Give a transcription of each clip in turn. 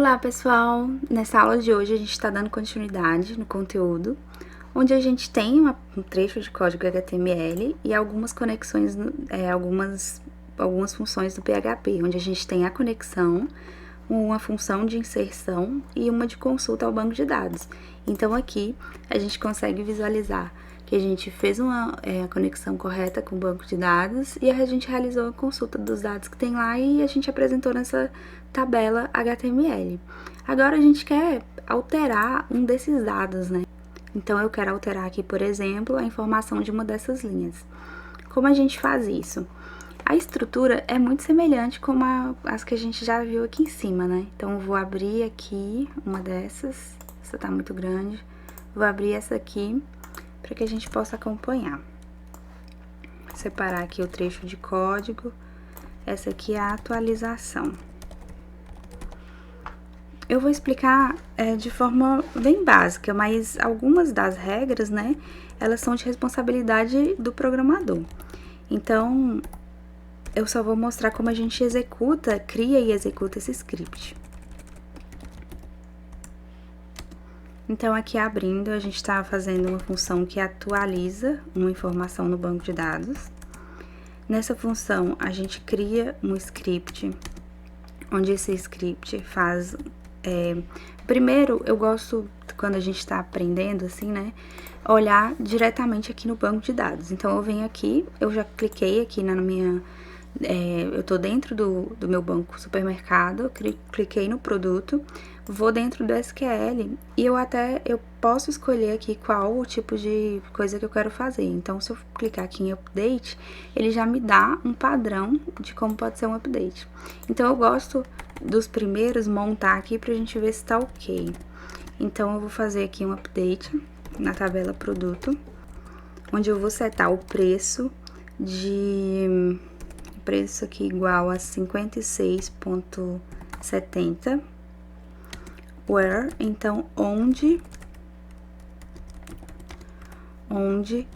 Olá pessoal, nessa aula de hoje a gente está dando continuidade no conteúdo, onde a gente tem um trecho de código HTML e algumas conexões, algumas funções do PHP, onde a gente tem a conexão, uma função de inserção e uma de consulta ao banco de dados. Então aqui a gente consegue visualizar que a gente fez a conexão correta com o banco de dados e a gente realizou a consulta dos dados que tem lá e a gente apresentou nessa tabela HTML. Agora a gente quer alterar um desses dados, né? Então eu quero alterar aqui, por exemplo, a informação de uma dessas linhas. Como a gente faz isso? A estrutura é muito semelhante com as que a gente já viu aqui em cima, né? Então eu vou abrir aqui uma dessas, essa tá muito grande, vou abrir essa aqui para que a gente possa acompanhar. Separar aqui o trecho de código, essa aqui é a atualização. Eu vou explicar de forma bem básica, mas algumas das regras, né, elas são de responsabilidade do programador. Então, eu só vou mostrar como a gente cria e executa esse script. Então, aqui abrindo, a gente está fazendo uma função que atualiza uma informação no banco de dados. Nessa função, a gente cria um script, onde esse script faz... primeiro, eu gosto, quando a gente está aprendendo, assim, né, olhar diretamente aqui no banco de dados. Então, eu venho aqui, eu já cliquei aqui na minha... eu tô dentro do meu banco supermercado, cliquei no produto, vou dentro do SQL e eu posso escolher aqui qual o tipo de coisa que eu quero fazer. Então, se eu clicar aqui em update, ele já me dá um padrão de como pode ser um update. Então, eu gosto dos primeiros montar aqui pra gente ver se tá ok. Então, eu vou fazer aqui um update na tabela produto, onde eu vou setar o preço preço aqui igual a 56,70, where, então, onde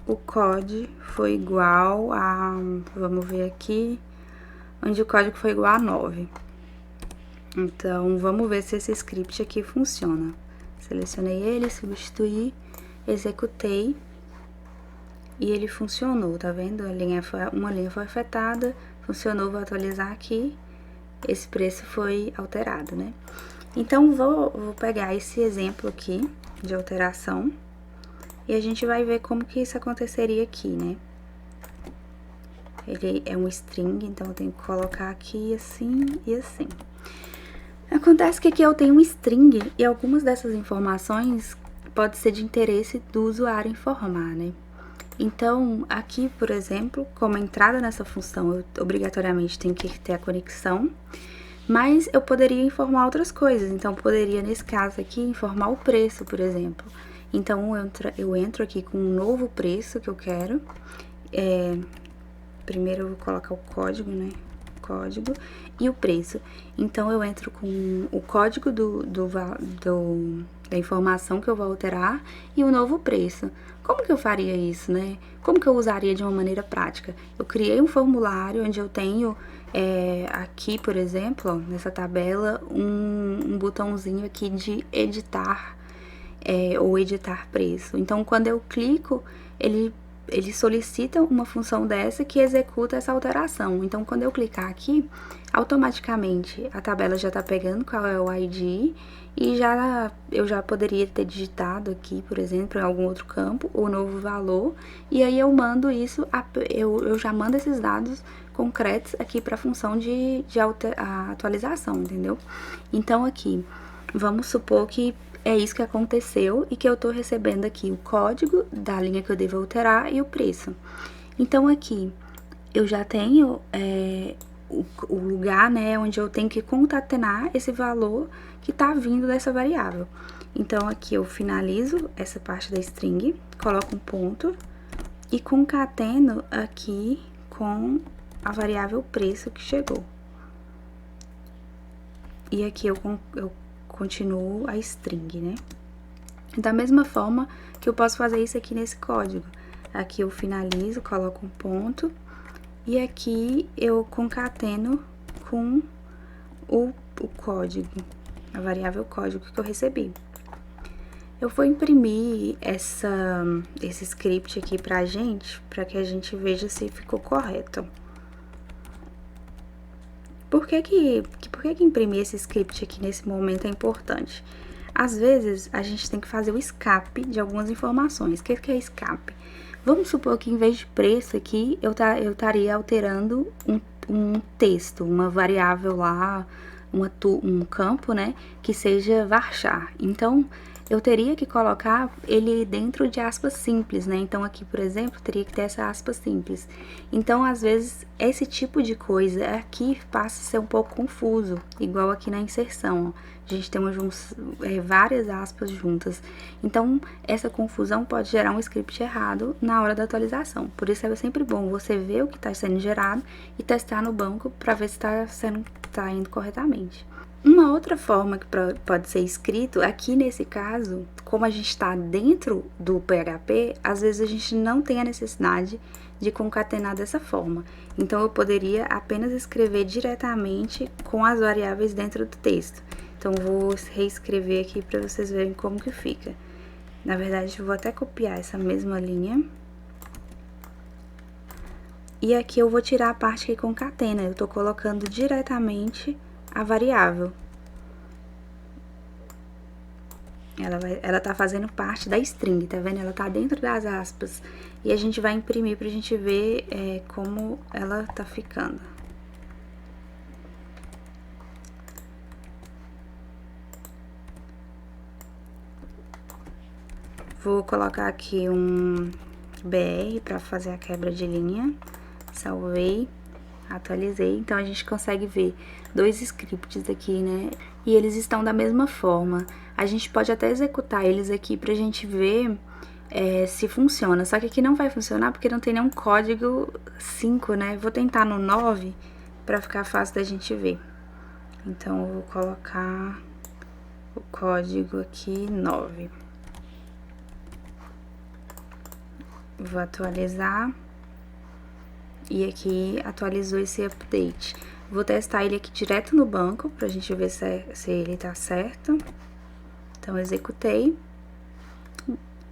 o código foi igual a, vamos ver aqui, onde o código foi igual a 9. Então, vamos ver se esse script aqui funciona. Selecionei ele, substituí, executei. E ele funcionou, tá vendo? Uma linha foi afetada, funcionou, vou atualizar aqui, esse preço foi alterado, né? Então, vou pegar esse exemplo aqui de alteração e a gente vai ver como que isso aconteceria aqui, né? Ele é um string, então eu tenho que colocar aqui assim e assim. Acontece que aqui eu tenho um string e algumas dessas informações pode ser de interesse do usuário informar, né? Então, aqui, por exemplo, como entrada nessa função, eu obrigatoriamente tenho que ter a conexão, mas eu poderia informar outras coisas. Então, poderia, nesse caso aqui, informar o preço, por exemplo. Então, eu entro aqui com um novo preço que eu quero. Primeiro, eu vou colocar o código, né? Código e o preço. Então, eu entro com o código da informação que eu vou alterar e o novo preço. Como que eu faria isso, né? Como que eu usaria de uma maneira prática? Eu criei um formulário onde eu tenho aqui, por exemplo, ó, nessa tabela, um botãozinho aqui de editar ou editar preço. Então, quando eu clico, ele solicita uma função dessa que executa essa alteração. Então, quando eu clicar aqui, automaticamente a tabela já tá pegando qual é o ID e eu já poderia ter digitado aqui, por exemplo, em algum outro campo, o novo valor, e aí eu mando isso, eu já mando esses dados concretos aqui para a função de atualização, entendeu? Então, aqui, vamos supor que é isso que aconteceu e que eu tô recebendo aqui o código da linha que eu devo alterar e o preço. Então, aqui, eu já tenho o lugar, né, onde eu tenho que concatenar esse valor que tá vindo dessa variável. Então, aqui eu finalizo essa parte da string, coloco um ponto e concateno aqui com a variável preço que chegou. E aqui eu continuo a string, né? Da mesma forma que eu posso fazer isso aqui nesse código. Aqui eu finalizo, coloco um ponto e aqui eu concateno com o código. a variável código que eu recebi. Eu vou imprimir esse script aqui pra gente, pra que a gente veja se ficou correto. Por que imprimir esse script aqui nesse momento é importante? Às vezes, a gente tem que fazer o escape de algumas informações. O que é escape? Vamos supor que em vez de preço aqui, eu estaria alterando um texto, uma variável lá, um campo, né, que seja varchar. Então, eu teria que colocar ele dentro de aspas simples, né? Então, aqui, por exemplo, teria que ter essa aspa simples. Então, às vezes, esse tipo de coisa aqui passa a ser um pouco confuso, igual aqui na inserção, ó. A gente tem várias aspas juntas. Então, essa confusão pode gerar um script errado na hora da atualização. Por isso, é sempre bom você ver o que está sendo gerado e testar no banco para ver se está indo corretamente. Uma outra forma que pode ser escrito, aqui nesse caso, como a gente está dentro do PHP, às vezes a gente não tem a necessidade de concatenar dessa forma. Então, eu poderia apenas escrever diretamente com as variáveis dentro do texto. Então, vou reescrever aqui para vocês verem como que fica. Na verdade, eu vou até copiar essa mesma linha. E aqui eu vou tirar a parte que concatena, eu tô colocando diretamente a variável. Ela tá fazendo parte da string, tá vendo? Ela tá dentro das aspas. E a gente vai imprimir pra gente ver como ela tá ficando. Vou colocar aqui um BR pra fazer a quebra de linha. Salvei, atualizei. Então, a gente consegue ver dois scripts aqui, né? E eles estão da mesma forma. A gente pode até executar eles aqui pra gente ver se funciona. Só que aqui não vai funcionar porque não tem nenhum código 5, né? Vou tentar no 9 pra ficar fácil da gente ver. Então, eu vou colocar o código aqui 9. Vou atualizar. E aqui atualizou esse update. Vou testar ele aqui direto no banco, pra gente ver se ele tá certo. Então, executei.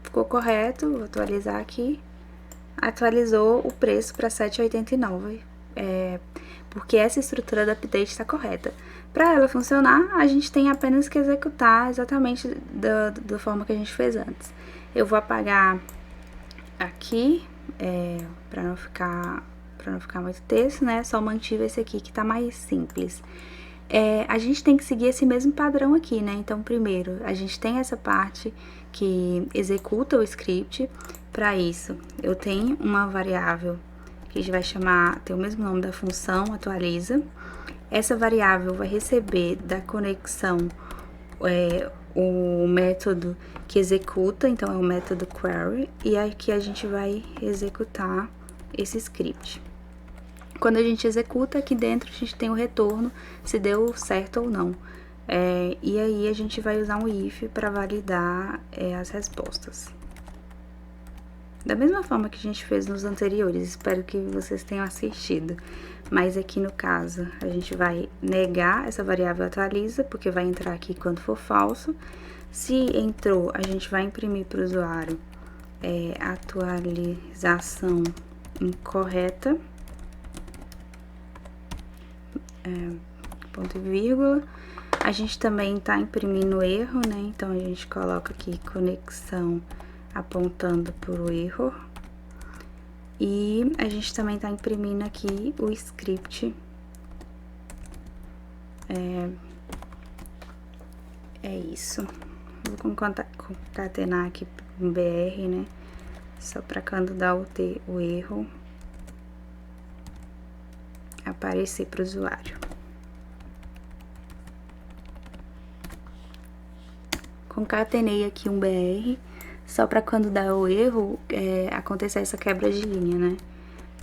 Ficou correto, vou atualizar aqui. Atualizou o preço para R$ 7,89. Porque essa estrutura do update está correta. Para ela funcionar, a gente tem apenas que executar exatamente da forma que a gente fez antes. Eu vou apagar aqui, para não ficar muito texto, né? Só mantive esse aqui que tá mais simples. A gente tem que seguir esse mesmo padrão aqui, né? Então, primeiro, a gente tem essa parte que executa o script. Para isso, eu tenho uma variável que a gente vai chamar, tem o mesmo nome da função, atualiza. Essa variável vai receber da conexão o método que executa, então é o método query, e aqui a gente vai executar esse script. Quando a gente executa, aqui dentro a gente tem o retorno, se deu certo ou não. E aí a gente vai usar um if para validar as respostas. Da mesma forma que a gente fez nos anteriores, espero que vocês tenham assistido. Mas aqui no caso, a gente vai negar essa variável atualiza, porque vai entrar aqui quando for falso. Se entrou, a gente vai imprimir para o usuário atualização incorreta, ponto e vírgula. A gente também tá imprimindo erro, né? Então, a gente coloca aqui conexão apontando para o erro. E a gente também tá imprimindo aqui o script. É isso. Vou concatenar aqui um BR, né? Só para quando dá o erro aparecer para o usuário. Concatenei aqui um BR, só para quando dá o erro, acontecer essa quebra de linha, né?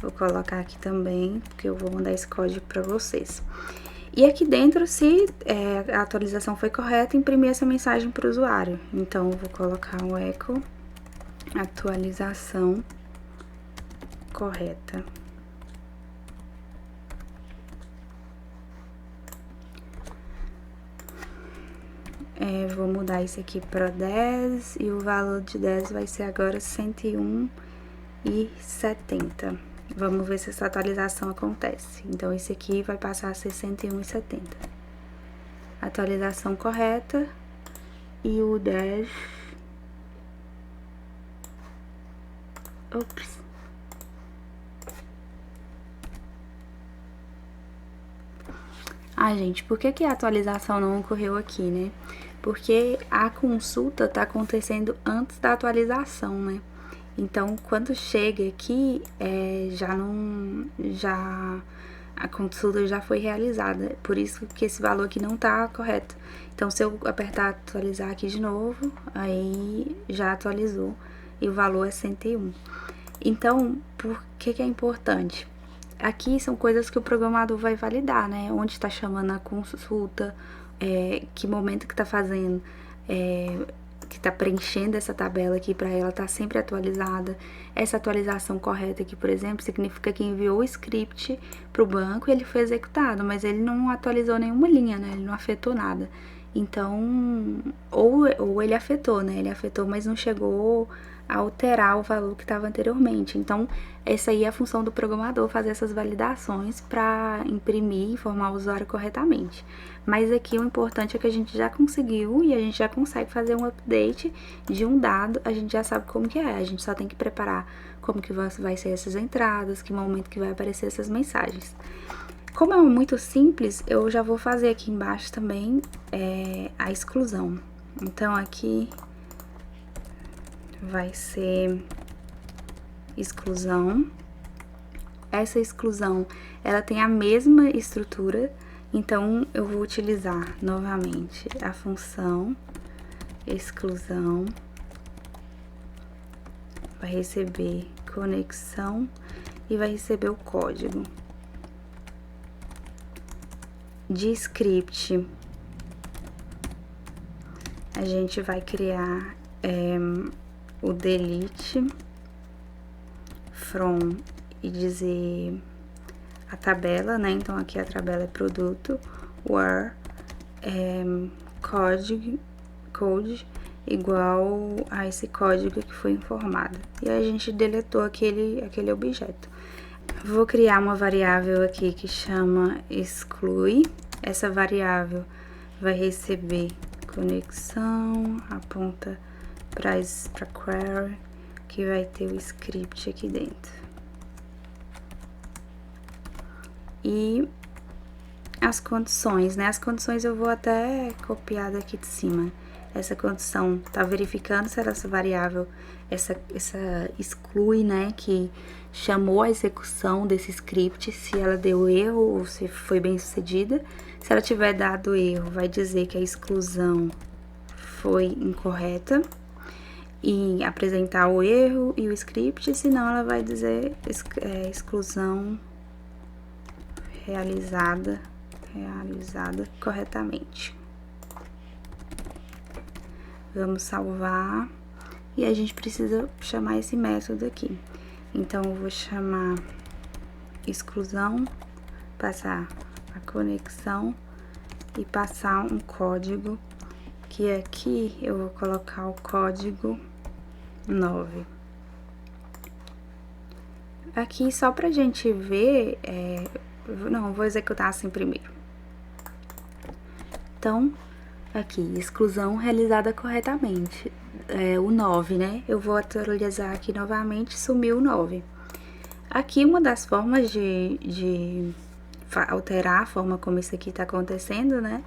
Vou colocar aqui também, porque eu vou mandar esse código para vocês. E aqui dentro, se a atualização foi correta, imprimir essa mensagem para o usuário. Então, eu vou colocar um echo atualização correta. vou mudar isso aqui para 10 e o valor de 10 vai ser agora 101,70. Vamos ver se essa atualização acontece. Então, esse aqui vai passar a ser 101,70. Atualização correta. E o 10... Ops. Gente, por que a atualização não ocorreu aqui, né? Porque a consulta tá acontecendo antes da atualização, né? Então, quando chega aqui, a consulta já foi realizada. Por isso que esse valor aqui não tá correto. Então, se eu apertar atualizar aqui de novo, aí já atualizou e o valor é 101. Então, por que é importante? Aqui são coisas que o programador vai validar, né? Onde tá chamando a consulta, que momento que tá fazendo, que tá preenchendo essa tabela aqui para ela tá sempre atualizada. Essa atualização correta aqui, por exemplo, significa que enviou o script pro banco e ele foi executado, mas ele não atualizou nenhuma linha, né? Ele não afetou nada. Então, ou ele afetou, né? Ele afetou, mas não chegou a alterar o valor que estava anteriormente. Então, essa aí é a função do programador, fazer essas validações para imprimir e informar o usuário corretamente. Mas aqui o importante é que a gente já conseguiu e a gente já consegue fazer um update de um dado, a gente já sabe como que é, a gente só tem que preparar como que vai ser essas entradas, que momento que vai aparecer essas mensagens. Como é muito simples, eu já vou fazer aqui embaixo também a exclusão. Então, aqui vai ser exclusão. Essa exclusão, ela tem a mesma estrutura, então eu vou utilizar novamente a função exclusão, vai receber conexão e vai receber o código. De script, a gente vai criar o delete from e dizer a tabela, né? Então, aqui a tabela é produto, where code igual a esse código que foi informado. E aí a gente deletou aquele objeto. Vou criar uma variável aqui que chama exclui. Essa variável vai receber conexão, aponta para query, que vai ter o script aqui dentro. E as condições, né? As condições eu vou até copiar daqui de cima. Essa condição tá verificando se essa variável, essa exclui, né, que chamou a execução desse script, se ela deu erro ou se foi bem sucedida. Se ela tiver dado erro, vai dizer que a exclusão foi incorreta e apresentar o erro e o script, senão ela vai dizer exclusão realizada corretamente. Vamos salvar e a gente precisa chamar esse método aqui. Então, eu vou chamar exclusão, passar a conexão e passar um código, que aqui eu vou colocar o código 9. Aqui, só pra gente ver, não, vou executar assim primeiro. Então, aqui, exclusão realizada corretamente, o 9, né? Eu vou atualizar aqui novamente, sumiu o 9. Aqui, uma das formas de alterar a forma como isso aqui tá acontecendo, né?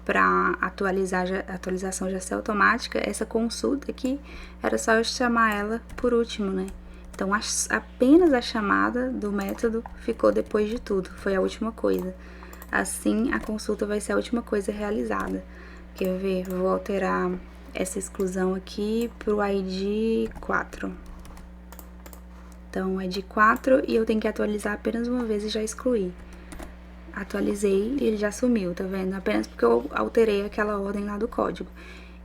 Para atualizar, a atualização já ser automática, essa consulta aqui, era só eu chamar ela por último, né? Então, apenas a chamada do método ficou depois de tudo, foi a última coisa. Assim, a consulta vai ser a última coisa realizada. Quer ver? Vou alterar essa exclusão aqui pro ID 4. Então, ID 4 e eu tenho que atualizar apenas uma vez e já excluir. Atualizei e ele já sumiu, tá vendo? Apenas porque eu alterei aquela ordem lá do código.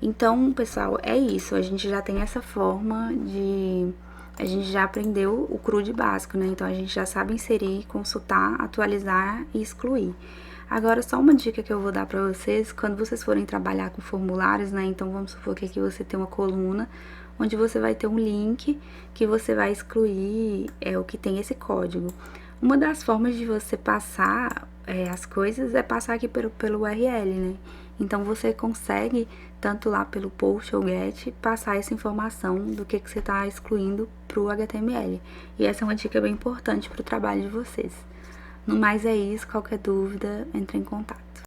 Então, pessoal, é isso. A gente já tem essa forma de... A gente já aprendeu o CRUD básico, né? Então, a gente já sabe inserir, consultar, atualizar e excluir. Agora, só uma dica que eu vou dar pra vocês, quando vocês forem trabalhar com formulários, né? Então, vamos supor que aqui você tem uma coluna onde você vai ter um link que você vai excluir o que tem esse código. Uma das formas de você passar as coisas é passar aqui pelo URL, né? Então, você consegue, tanto lá pelo post ou get, passar essa informação do que você está excluindo pro HTML. E essa é uma dica bem importante pro trabalho de vocês. No mais é isso, qualquer dúvida, entre em contato.